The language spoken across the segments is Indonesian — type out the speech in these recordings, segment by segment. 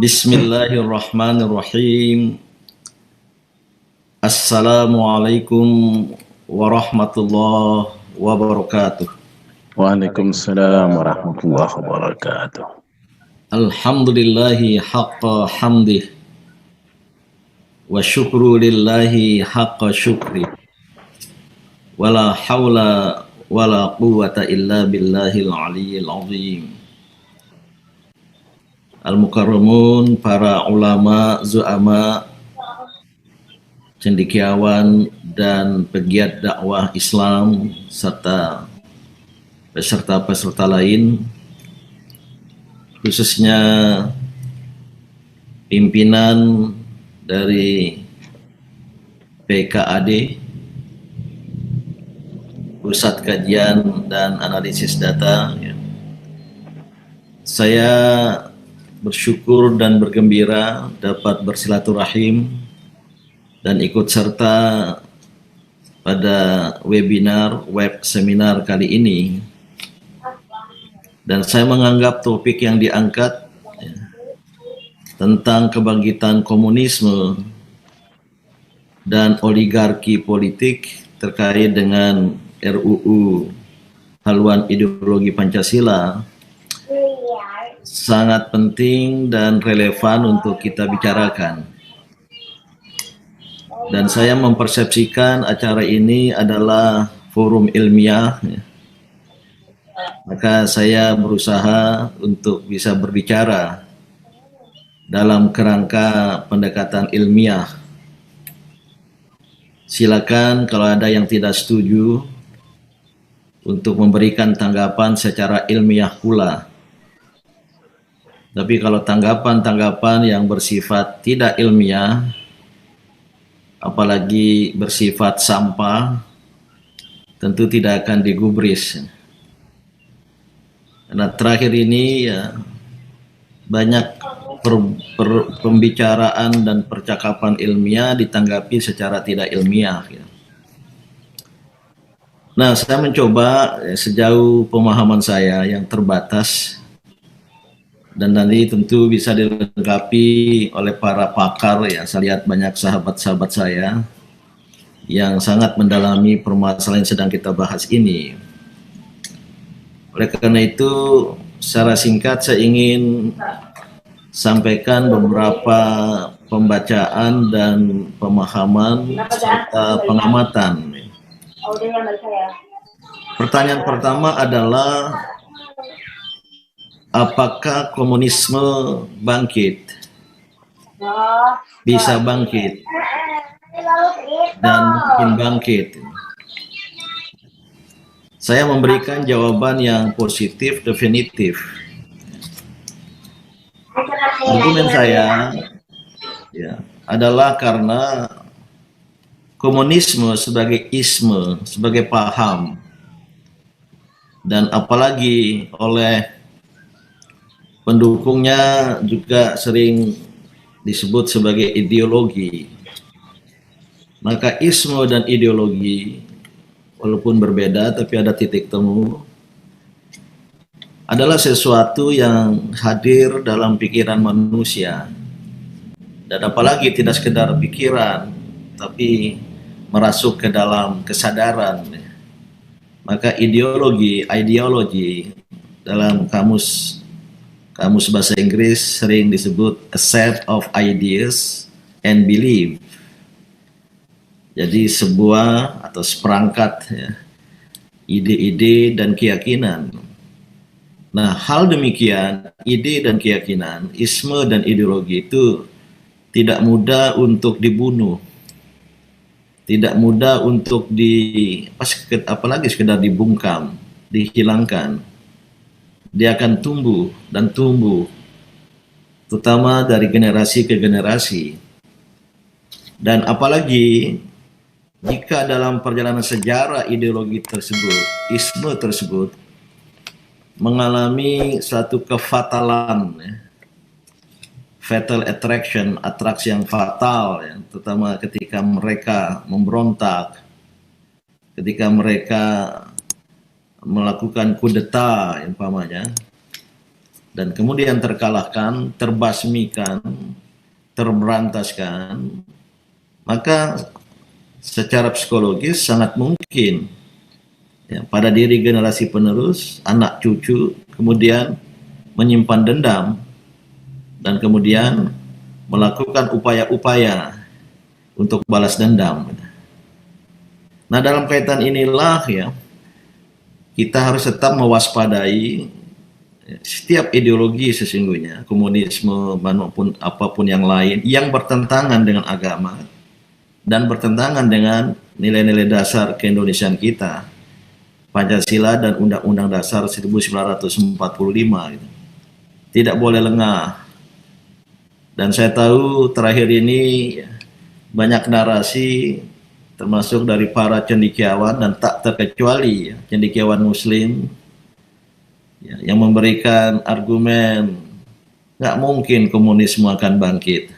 Bismillahirrahmanirrahim. Assalamualaikum warahmatullahi wabarakatuh. Waalaikumsalam warahmatullahi wabarakatuh. Alhamdulillahi haqqa hamdih wa syukru lillahi haqqa syukri wala hawla wala quwwata illa billahil aliyyil azim. Al-mukarramun, para ulama, zu'ama, cendekiawan dan pegiat dakwah Islam serta peserta-peserta lain, khususnya pimpinan dari PKAD, Pusat Kajian dan Analisis Data. Saya bersyukur dan bergembira dapat bersilaturahim dan ikut serta pada webinar web seminar kali ini. Dan saya menganggap topik yang diangkat tentang kebangkitan komunisme dan oligarki politik terkait dengan RUU haluan ideologi Pancasila sangat penting dan relevan untuk kita bicarakan. Dan saya mempersepsikan acara ini adalah forum ilmiah, maka saya berusaha untuk bisa berbicara dalam kerangka pendekatan ilmiah. Silakan kalau ada yang tidak setuju untuk memberikan tanggapan secara ilmiah pula. Tapi kalau tanggapan-tanggapan yang bersifat tidak ilmiah, apalagi bersifat sampah, tentu tidak akan digubris. Karena terakhir ini ya, banyak pembicaraan dan percakapan ilmiah ditanggapi secara tidak ilmiah. Nah, saya mencoba sejauh pemahaman saya yang terbatas, dan nanti tentu bisa dilengkapi oleh para pakar ya. Saya lihat banyak sahabat-sahabat saya yang sangat mendalami permasalahan yang sedang kita bahas ini. Oleh karena itu, secara singkat saya ingin sampaikan beberapa pembacaan dan pemahaman serta pengamatan. Pertanyaan pertama adalah, apakah komunisme bangkit? Bisa bangkit dan mungkin bangkit. Saya memberikan jawaban yang positif, definitif. Argumen saya ya, adalah karena komunisme sebagai isme, sebagai paham, dan apalagi oleh pendukungnya juga sering disebut sebagai ideologi. Maka isme dan ideologi walaupun berbeda tapi ada titik temu, adalah sesuatu yang hadir dalam pikiran manusia. Dan apalagi tidak sekedar pikiran tapi merasuk ke dalam kesadaran. Maka ideologi dalam kamus bahasa Inggris sering disebut a set of ideas and belief. Jadi sebuah atau seperangkat ya, ide-ide dan keyakinan. Nah, hal demikian, ide dan keyakinan, isme dan ideologi itu tidak mudah untuk dibunuh, tidak mudah untuk apalagi sekedar dibungkam, dihilangkan. Dia akan tumbuh dan tumbuh, terutama dari generasi ke generasi. Dan apalagi jika dalam perjalanan sejarah ideologi tersebut, isme tersebut, mengalami satu kefatalan, fatal attraction, atraksi yang fatal, ya, terutama ketika mereka memberontak, ketika mereka melakukan kudeta umpamanya, dan kemudian terkalahkan, terbasmikan, terberantaskan, maka secara psikologis sangat mungkin ya, pada diri generasi penerus, anak cucu, kemudian menyimpan dendam dan kemudian melakukan upaya-upaya untuk balas dendam. Nah, dalam kaitan inilah ya, kita harus tetap mewaspadai setiap ideologi sesungguhnya, komunisme maupun apapun yang lain yang bertentangan dengan agama dan bertentangan dengan nilai-nilai dasar keindonesiaan kita, Pancasila dan Undang-Undang Dasar 1945 gitu. Tidak boleh lengah. Dan saya tahu terakhir ini ya, banyak narasi termasuk dari para cendekiawan dan tak terkecuali ya, cendekiawan muslim ya, yang memberikan argumen nggak mungkin komunisme akan bangkit,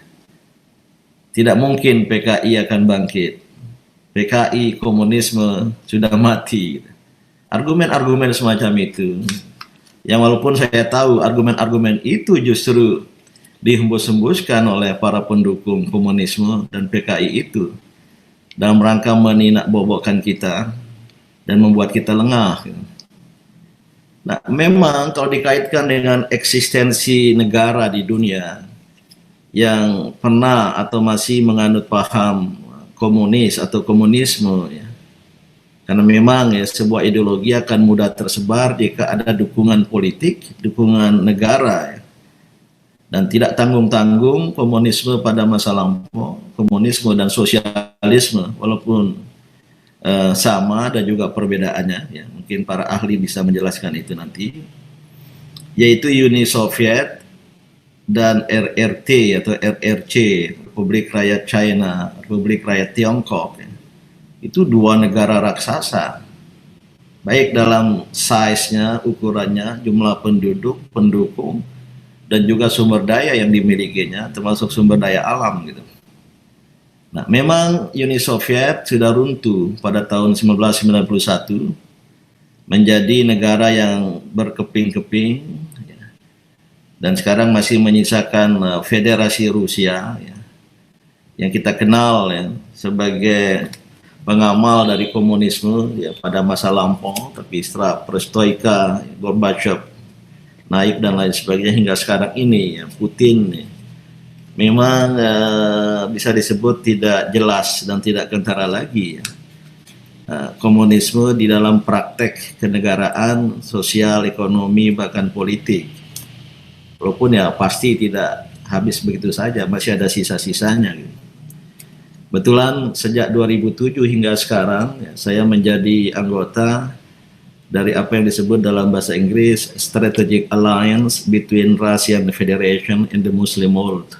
tidak mungkin PKI akan bangkit, PKI komunisme sudah mati. Argumen-argumen semacam itu yang walaupun saya tahu argumen-argumen itu justru dihembus-hembuskan oleh para pendukung komunisme dan PKI itu dalam rangka meninakbobokkan kita dan membuat kita lengah. Nah, memang kalau dikaitkan dengan eksistensi negara di dunia yang pernah atau masih menganut paham komunis atau komunisme, ya, karena memang ya sebuah ideologi akan mudah tersebar jika ada dukungan politik, dukungan negara, ya. Dan tidak tanggung-tanggung komunisme pada masa lampau, komunisme dan sosialisme walaupun sama dan juga perbedaannya, ya. Mungkin para ahli bisa menjelaskan itu nanti, yaitu Uni Soviet dan RRT atau RRC, Republik Rakyat China, Republik Rakyat Tiongkok, ya. Itu dua negara raksasa, baik dalam size-nya, ukurannya, jumlah penduduk, pendukung, dan juga sumber daya yang dimilikinya, termasuk sumber daya alam gitu. Nah, memang Uni Soviet sudah runtuh pada tahun 1991 menjadi negara yang berkeping-keping, ya, dan sekarang masih menyisakan Federasi Rusia, ya, yang kita kenal ya, sebagai pengamal dari komunisme ya, pada masa lampau, tapi setelah perestroika, Gorbachev naik dan lain sebagainya hingga sekarang ini ya, Putin ya, memang bisa disebut tidak jelas dan tidak kentara lagi ya. Komunisme di dalam praktek kenegaraan, sosial, ekonomi, bahkan politik. Walaupun ya pasti tidak habis begitu saja, masih ada sisa-sisanya gitu. Kebetulan sejak 2007 hingga sekarang ya, saya menjadi anggota dari apa yang disebut dalam bahasa Inggris Strategic Alliance between Russian Federation and the Muslim World,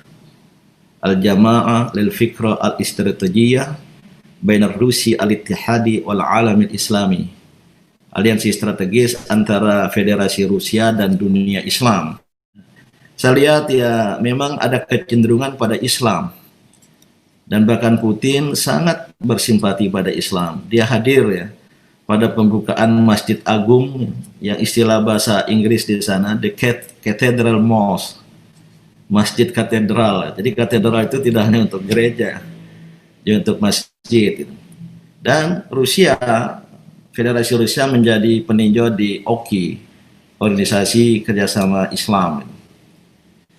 Al-Jama'ah lil Fikra al-Istrategiyah Bainar Rusi al-Ittihadi wal Alamil Islami, aliansi strategis antara Federasi Rusia dan dunia Islam. Saya lihat ya memang ada kecenderungan pada Islam, dan bahkan Putin sangat bersimpati pada Islam. Dia hadir ya pada pembukaan Masjid Agung yang istilah bahasa Inggris di sana the Cathedral Mosque, masjid katedral. Jadi katedral itu tidak hanya untuk gereja, juga untuk masjid. Dan Rusia, Federasi Rusia menjadi peninjau di OKI, Organisasi Kerjasama Islam.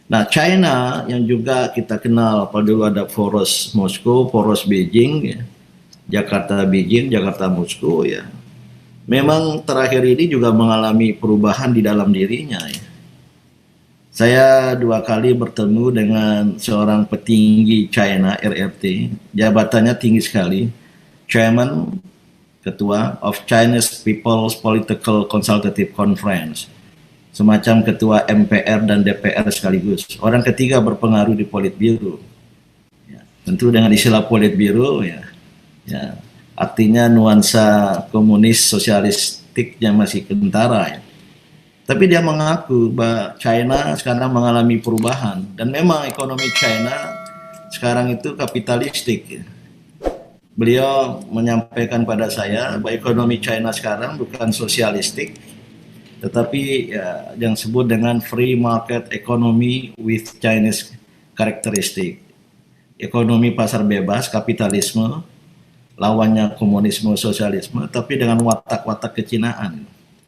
Nah, China yang juga kita kenal, pada dulu ada poros Moskow, poros Beijing, ya. Jakarta Beijing, Jakarta Moskow ya. Memang terakhir ini juga mengalami perubahan di dalam dirinya ya. Saya 2 kali bertemu dengan seorang petinggi China RRT, jabatannya tinggi sekali, Chairman, Ketua of Chinese People's Political Consultative Conference, semacam ketua MPR dan DPR sekaligus. Orang ketiga berpengaruh di Politbiro. Ya, tentu dengan istilah Politbiro ya, ya artinya nuansa komunis sosialistiknya masih kentara ya. Tapi dia mengaku bahwa China sekarang mengalami perubahan dan memang ekonomi China sekarang itu kapitalistik ya. Beliau menyampaikan pada saya bahwa ekonomi China sekarang bukan sosialistik, tetapi ya, yang disebut dengan free market economy with Chinese characteristic. Ekonomi pasar bebas, kapitalisme, lawannya komunisme, sosialisme, tapi dengan watak-watak kecinaan.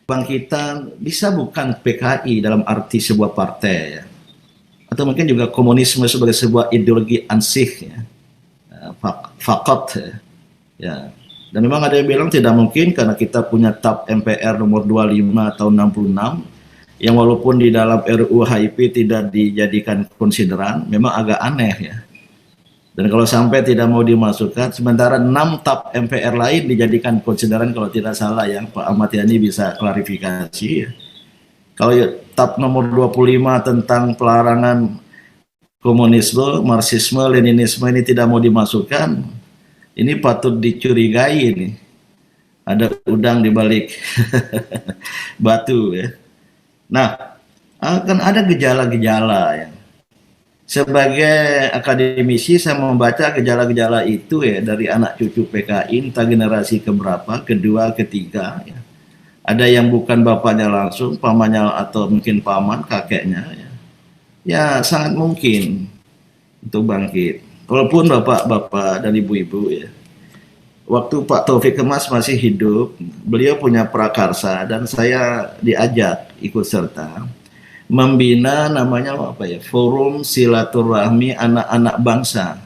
Kebangkitan bisa bukan PKI dalam arti sebuah partai, ya, atau mungkin juga komunisme sebagai sebuah ideologi ansih, ya, fakot, ya. Dan memang ada yang bilang tidak mungkin karena kita punya TAP MPR nomor 25 tahun 66 yang walaupun di dalam RUU HIP tidak dijadikan konsideran, memang agak aneh, ya. Dan kalau sampai tidak mau dimasukkan, sementara 6 TAP MPR lain dijadikan konsideran kalau tidak salah, yang Pak Ahmad Yani bisa klarifikasi. Ya. Kalau TAP nomor 25 tentang pelarangan komunisme, marxisme, leninisme ini tidak mau dimasukkan, ini patut dicurigai ini. Ada udang di balik batu, ya. Nah, akan ada gejala-gejala, ya. Sebagai akademisi saya membaca gejala-gejala itu, ya, dari anak cucu PKI entah generasi keberapa, kedua, ketiga, ya. Ada yang bukan bapaknya langsung, pamannya atau mungkin paman, kakeknya, ya. Ya sangat mungkin untuk bangkit. Walaupun bapak-bapak dan ibu-ibu, ya, waktu Pak Taufik Kemas masih hidup, beliau punya prakarsa dan saya diajak ikut serta membina namanya apa ya, Forum Silaturahmi Anak-anak Bangsa.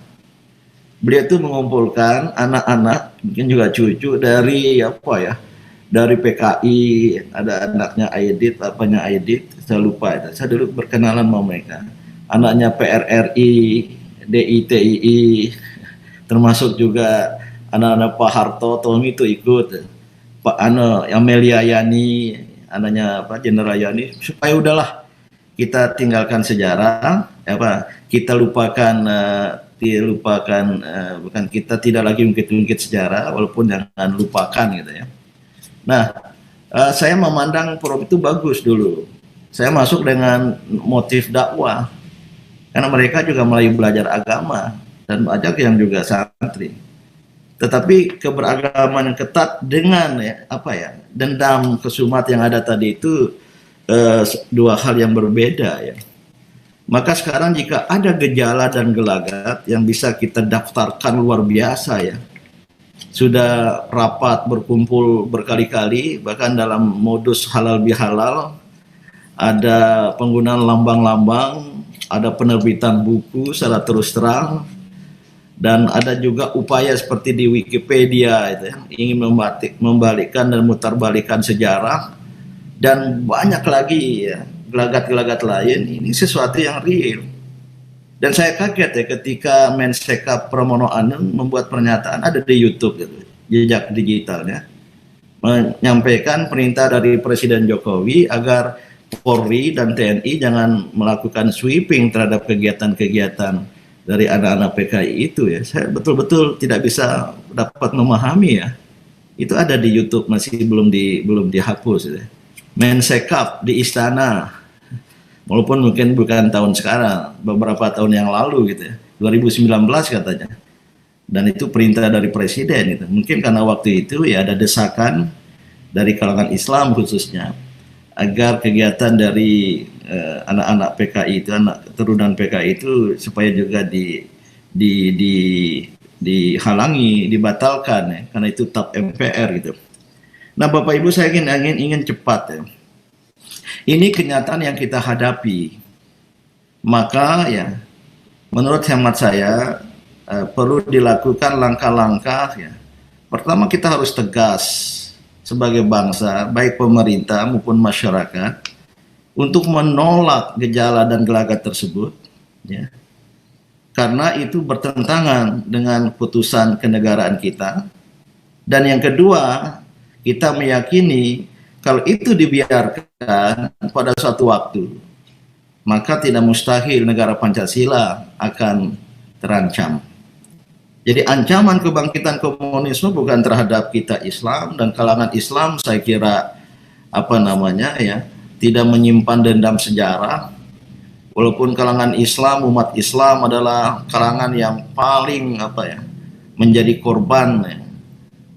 Beliau itu mengumpulkan anak-anak, mungkin juga cucu dari apa ya, dari PKI, ada anaknya Aidit, apanya Aidit, saya lupa itu. Saya dulu berkenalan sama mereka. Anaknya PRRI, DITII, termasuk juga anak-anak Pak Harto, Tommy itu ikut. Pak Amelia Yani, anaknya Pak Jenderal Yani, supaya udahlah kita tinggalkan sejarah, kita lupakan, bukan kita tidak lagi ungkit-ungkit sejarah, walaupun jangan lupakan gitu, ya. Nah, saya memandang forum itu bagus dulu. Saya masuk dengan motif dakwah, karena mereka juga mulai belajar agama dan banyak yang juga santri. Tetapi keberagaman yang ketat dengan dendam kesumat yang ada tadi itu dua hal yang berbeda, ya. Maka sekarang jika ada gejala dan gelagat yang bisa kita daftarkan luar biasa, ya, sudah rapat berkumpul berkali-kali, bahkan dalam modus halal bihalal, ada penggunaan lambang-lambang, ada penerbitan buku secara terus terang, dan ada juga upaya seperti di Wikipedia itu, ya, ingin membalikkan dan mutarbalikkan sejarah. Dan banyak lagi, ya, gelagat-gelagat lain. Ini sesuatu yang real. Dan saya kaget, ya, ketika Mensekap Pramono Anung membuat pernyataan, ada di YouTube gitu, jejak digitalnya, menyampaikan perintah dari Presiden Jokowi agar Polri dan TNI jangan melakukan sweeping terhadap kegiatan-kegiatan dari anak-anak PKI itu, ya. Saya betul-betul tidak bisa dapat memahami, ya. Itu ada di YouTube, masih belum dihapus, ya. Mensekap di istana, walaupun mungkin bukan tahun sekarang, beberapa tahun yang lalu gitu, ya, 2019 katanya, dan itu perintah dari presiden itu. Mungkin karena waktu itu, ya, ada desakan dari kalangan Islam khususnya agar kegiatan dari anak-anak PKI itu, anak keturunan PKI itu, supaya juga dihalangi, dibatalkan, ya, karena itu TAP MPR gitu. Nah, Bapak Ibu, saya ingin cepat, ya. Ini kenyataan yang kita hadapi. Maka, ya, menurut hemat saya perlu dilakukan langkah-langkah, ya. Pertama, kita harus tegas sebagai bangsa, baik pemerintah maupun masyarakat, untuk menolak gejala dan gelagat tersebut, ya. Karena itu bertentangan dengan putusan kenegaraan kita. Dan yang kedua, kita meyakini kalau itu dibiarkan pada suatu waktu, maka tidak mustahil negara Pancasila akan terancam. Jadi ancaman kebangkitan komunisme bukan terhadap kita Islam, dan kalangan Islam saya kira tidak menyimpan dendam sejarah. Walaupun kalangan Islam, umat Islam adalah kalangan yang paling menjadi korban, ya.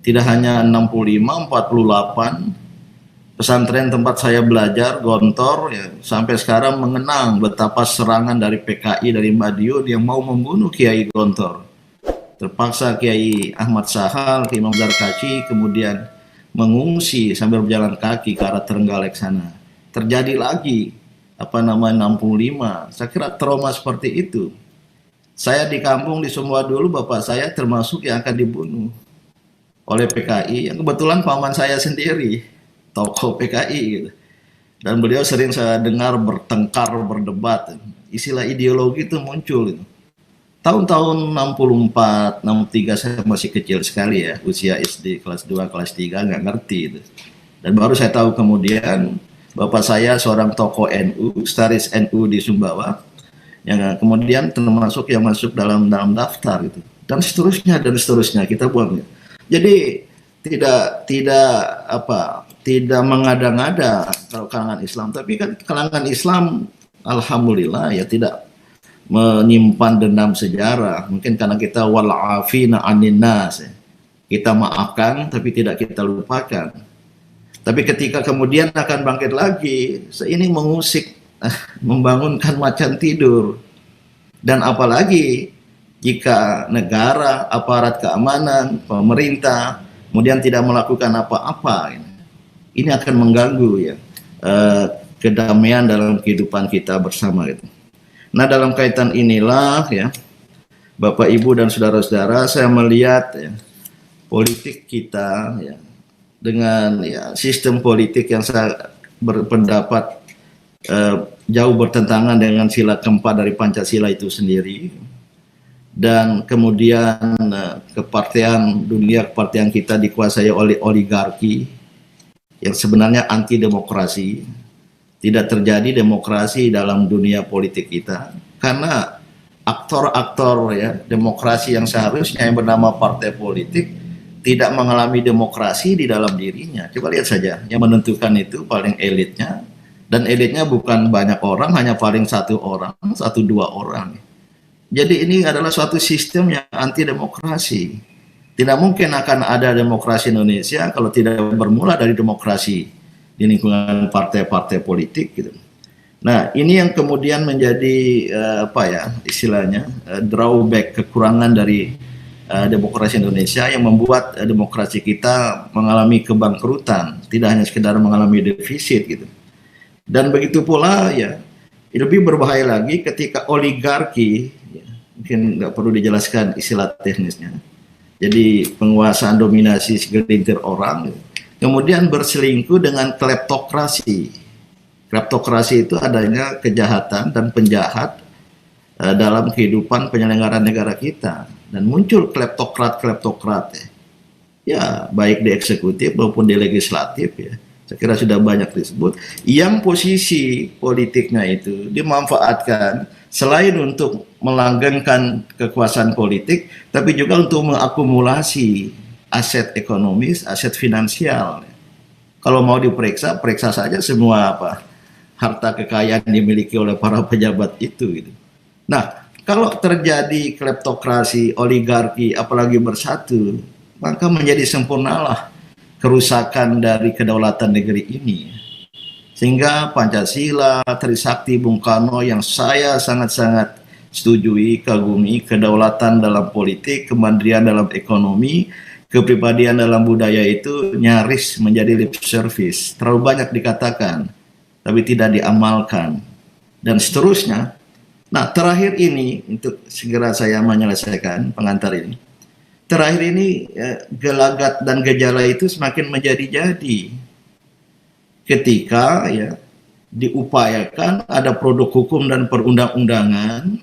Tidak hanya 65, 48, pesantren tempat saya belajar, Gontor, ya, sampai sekarang mengenang betapa serangan dari PKI dari Madiun yang mau membunuh Kiai Gontor. Terpaksa Kiai Ahmad Sahal, Kiai Imam Zarkaci kemudian mengungsi sambil berjalan kaki ke arah Trenggalek sana. Terjadi lagi 65. Saya kira trauma seperti itu. Saya di kampung di Sumba dulu, bapak saya termasuk yang akan dibunuh oleh PKI, yang kebetulan paman saya sendiri tokoh PKI gitu. Dan beliau sering saya dengar bertengkar, berdebat. Istilah ideologi itu muncul gitu. Tahun-tahun 64, 63 saya masih kecil sekali ya, usia SD kelas 2, kelas 3 nggak ngerti itu. Dan baru saya tahu kemudian bapak saya seorang tokoh NU, staris NU di Sumbawa, yang kemudian termasuk yang masuk dalam daftar itu. Dan seterusnya kita buang. Jadi tidak mengada-ngada kalau kalangan Islam, tapi kan kalangan Islam alhamdulillah ya tidak menyimpan dendam sejarah. Mungkin karena kita wal'afina anin nas, ya. Kita maafkan tapi tidak kita lupakan. Tapi ketika kemudian akan bangkit lagi, ini mengusik, membangunkan macan tidur. Dan apalagi jika negara, aparat keamanan, pemerintah kemudian tidak melakukan apa-apa, ini akan mengganggu ya kedamaian dalam kehidupan kita bersama gitu. Nah, dalam kaitan inilah ya, Bapak Ibu dan saudara-saudara, saya melihat ya, politik kita ya, dengan ya, sistem politik yang saya berpendapat jauh bertentangan dengan sila keempat dari Pancasila itu sendiri, dan kemudian dunia kepartian kita dikuasai oleh oligarki yang sebenarnya anti demokrasi. Tidak terjadi demokrasi dalam dunia politik kita karena aktor-aktor ya demokrasi yang seharusnya yang bernama partai politik tidak mengalami demokrasi di dalam dirinya. Coba lihat saja, yang menentukan itu paling elitnya, dan elitnya bukan banyak orang, hanya paling satu orang, 1-2 orang. Jadi ini adalah suatu sistem yang anti demokrasi. Tidak mungkin akan ada demokrasi Indonesia kalau tidak bermula dari demokrasi di lingkungan partai-partai politik gitu. Nah, ini yang kemudian menjadi istilahnya drawback, kekurangan dari demokrasi Indonesia yang membuat demokrasi kita mengalami kebangkrutan, tidak hanya sekedar mengalami defisit gitu. Dan begitu pula ya, lebih berbahaya lagi ketika oligarki, ya, mungkin nggak perlu dijelaskan istilah teknisnya. Jadi penguasaan dominasi segelintir orang gitu, kemudian berselingkuh dengan kleptokrasi. Kleptokrasi itu adanya kejahatan dan penjahat dalam kehidupan penyelenggaraan negara kita. Dan muncul kleptokrat ya, baik di eksekutif maupun di legislatif ya. Saya kira sudah banyak disebut. Yang posisi politiknya itu dimanfaatkan selain untuk melanggengkan kekuasaan politik, tapi juga untuk mengakumulasi aset ekonomis, aset finansial. Kalau mau diperiksa, periksa saja semua harta kekayaan dimiliki oleh para pejabat itu gitu. Nah, kalau terjadi kleptokrasi, oligarki, apalagi bersatu, maka menjadi sempurnalah kerusakan dari kedaulatan negeri ini. Sehingga Pancasila, Trisakti Bung Karno yang saya sangat-sangat setujui, kagumi, kedaulatan dalam politik, kemandirian dalam ekonomi, kepribadian dalam budaya itu nyaris menjadi lip service. Terlalu banyak dikatakan, tapi tidak diamalkan. Dan seterusnya. Nah, terakhir ini, untuk segera saya menyelesaikan pengantar ini. Terakhir ini, gelagat dan gejala itu semakin menjadi-jadi. Ketika ya diupayakan ada produk hukum dan perundang-undangan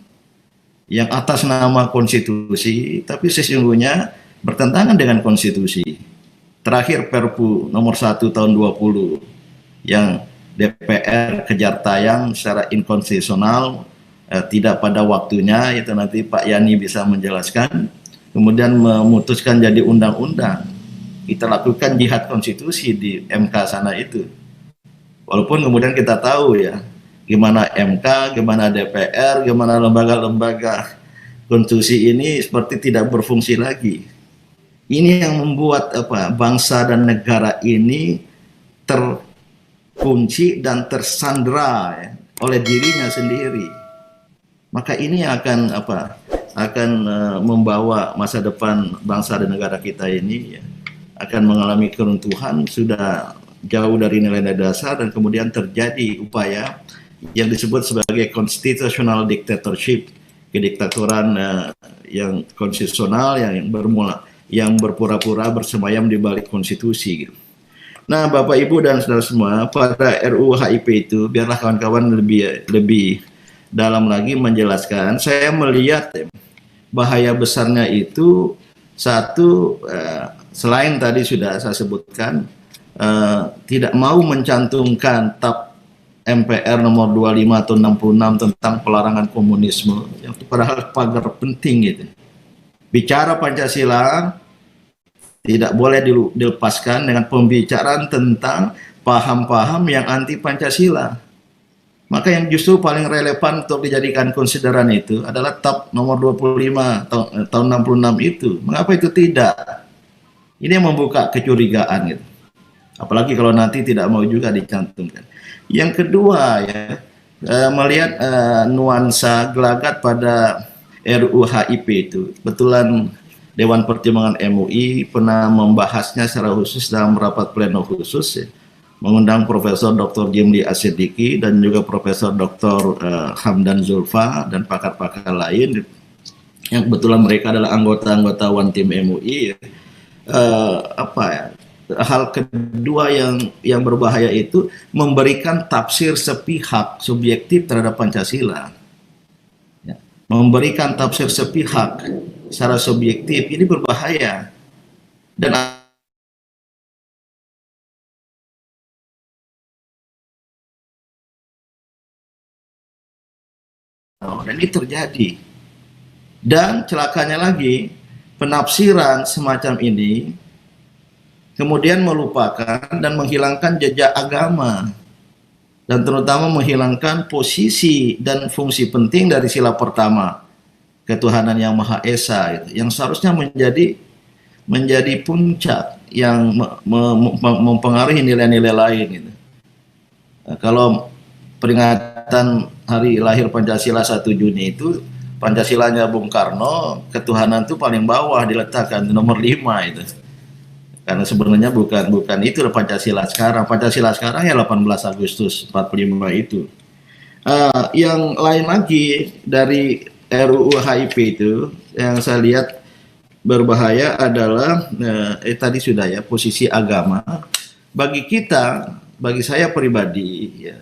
yang atas nama konstitusi, tapi sesungguhnya bertentangan dengan konstitusi. Terakhir Perpu nomor 1 tahun 20 yang DPR kejar tayang secara inkonstitusional, tidak pada waktunya, itu nanti Pak Yani bisa menjelaskan, kemudian memutuskan jadi undang-undang. Kita lakukan jihad konstitusi di MK sana itu. Walaupun kemudian kita tahu ya, gimana MK, gimana DPR, gimana lembaga-lembaga konstitusi ini seperti tidak berfungsi lagi. Ini yang membuat bangsa dan negara ini terkunci dan tersandra ya, oleh dirinya sendiri. Maka ini akan membawa masa depan bangsa dan negara kita ini ya, akan mengalami keruntuhan, sudah jauh dari nilai-nilai dasar, dan kemudian terjadi upaya yang disebut sebagai constitutional dictatorship, kediktatoran yang konstitusional yang berpura-pura bersemayam di balik konstitusi gitu. Nah, Bapak Ibu dan saudara semua, pada RUU HIP itu biarlah kawan-kawan lebih dalam lagi menjelaskan. Saya melihat bahaya besarnya itu satu, selain tadi sudah saya sebutkan, tidak mau mencantumkan TAP MPR nomor 25 atau 66 tentang pelarangan komunisme, yang padahal pagar penting gitu. Bicara Pancasila tidak boleh dilepaskan dengan pembicaraan tentang paham-paham yang anti Pancasila. Maka yang justru paling relevan untuk dijadikan konsideran itu adalah TAP nomor 25 tahun 66 itu. Mengapa itu tidak? Ini yang membuka kecurigaan gitu. Apalagi kalau nanti tidak mau juga dicantumkan. Yang kedua ya, melihat nuansa gelagat pada RUU HIP itu. Kebetulan Dewan Pertimbangan MUI pernah membahasnya secara khusus dalam rapat pleno khusus ya, mengundang Profesor Dr. Jimli Asidiki dan juga Profesor Dr. Hamdan Zulfa dan pakar-pakar lain yang kebetulan mereka adalah anggota-anggota One Team MUI ya. Hal kedua yang berbahaya itu memberikan tafsir sepihak subjektif terhadap Pancasila ya. Memberikan tafsir sepihak secara subjektif ini berbahaya, dan ini terjadi. Dan celakanya lagi, penafsiran semacam ini kemudian melupakan dan menghilangkan jejak agama, dan terutama menghilangkan posisi dan fungsi penting dari sila pertama, ketuhanan yang Maha Esa itu, yang seharusnya menjadi puncak yang mempengaruhi nilai-nilai lain gitu. Nah, kalau peringatan hari lahir Pancasila 1 Juni itu, Pancasilanya Bung Karno, ketuhanan itu paling bawah diletakkan nomor 5 itu. Karena sebenarnya bukan itu Pancasila sekarang. Pancasila sekarang ya 18 Agustus 45 itu. Yang lain lagi dari RUU HIP itu yang saya lihat berbahaya adalah tadi sudah ya, posisi agama. Bagi kita, bagi saya pribadi ya,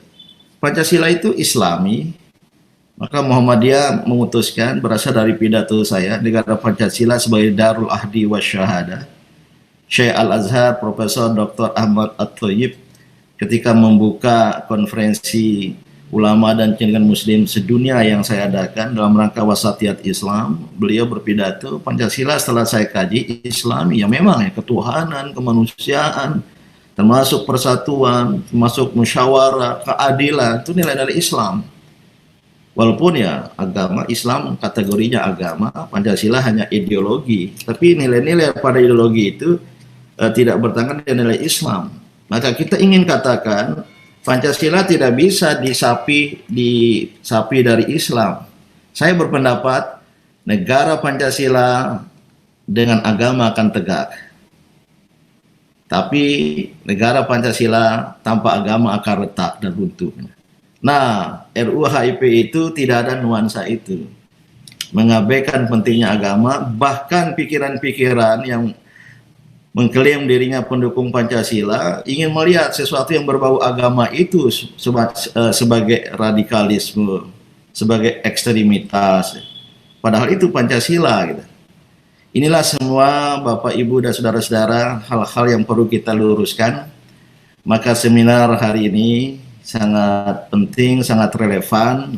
Pancasila itu Islami. Maka Muhammadiyah memutuskan, berasal dari pidato saya, negara Pancasila sebagai Darul Ahdi wa Syahadah. Syekh Al-Azhar Profesor Dr. Ahmad At-Thayyib ketika membuka konferensi ulama dan cendekiawan muslim sedunia yang saya adakan dalam rangka wasatiyat Islam, beliau berpidato, Pancasila setelah saya kaji Islami, ya memang ya, ketuhanan, kemanusiaan, termasuk persatuan, termasuk musyawarah, keadilan, itu nilai-nilai Islam. Walaupun ya agama Islam kategorinya agama, Pancasila hanya ideologi, tapi nilai-nilai pada ideologi itu tidak bertentangan dengan nilai Islam. Maka kita ingin katakan Pancasila tidak bisa disapi dari Islam. Saya berpendapat negara Pancasila dengan agama akan tegak. Tapi negara Pancasila tanpa agama akan retak dan runtuh. Nah, RUU HIP itu tidak ada nuansa itu. Mengabaikan pentingnya agama, bahkan pikiran-pikiran yang mengklaim dirinya pendukung Pancasila ingin melihat sesuatu yang berbau agama itu sebagai radikalisme, sebagai ekstremitas. Padahal itu Pancasila gitu. Inilah semua Bapak Ibu dan saudara-saudara hal-hal yang perlu kita luruskan. Maka seminar hari ini sangat penting, sangat relevan,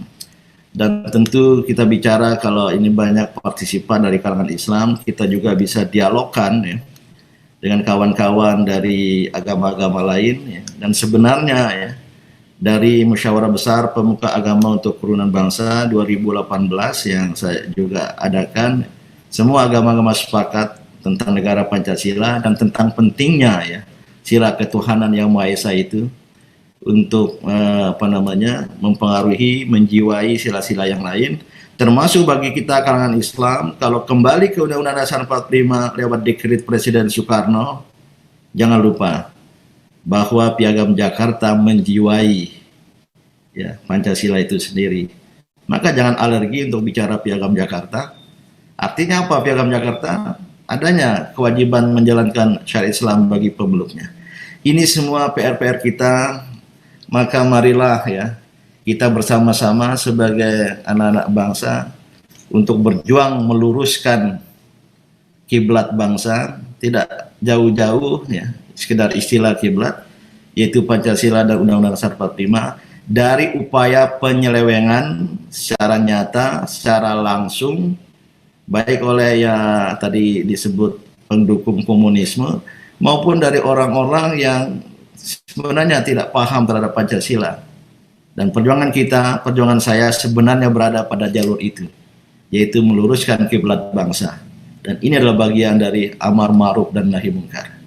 dan tentu kita bicara kalau ini banyak partisipan dari kalangan Islam, kita juga bisa dialogkan ya, dengan kawan-kawan dari agama-agama lain ya. Dan sebenarnya ya, dari Musyawarah Besar Pemuka Agama untuk Kerukunan Bangsa 2018 yang saya juga adakan, semua agama-agama sepakat tentang negara Pancasila dan tentang pentingnya ya sila ketuhanan yang Maha Esa itu. untuk mempengaruhi, menjiwai sila-sila yang lain, termasuk bagi kita kalangan Islam. Kalau kembali ke Undang-Undang Dasar 45 lewat dekret Presiden Soekarno, jangan lupa bahwa Piagam Jakarta menjiwai ya Pancasila itu sendiri. Maka jangan alergi untuk bicara Piagam Jakarta. Artinya apa Piagam Jakarta? Adanya kewajiban menjalankan syariat Islam bagi pemeluknya. Ini semua PR-PR kita, maka marilah ya kita bersama-sama sebagai anak-anak bangsa untuk berjuang meluruskan kiblat bangsa, tidak jauh-jauh ya, sekedar istilah kiblat, yaitu Pancasila dan Undang-Undang Dasar 45, dari upaya penyelewengan secara nyata, secara langsung, baik oleh ya tadi disebut pendukung komunisme, maupun dari orang-orang yang sebenarnya tidak paham terhadap Pancasila. Dan perjuangan kita, perjuangan saya sebenarnya berada pada jalur itu, yaitu meluruskan kiblat bangsa. Dan ini adalah bagian dari amar ma'ruf dan nahi mungkar.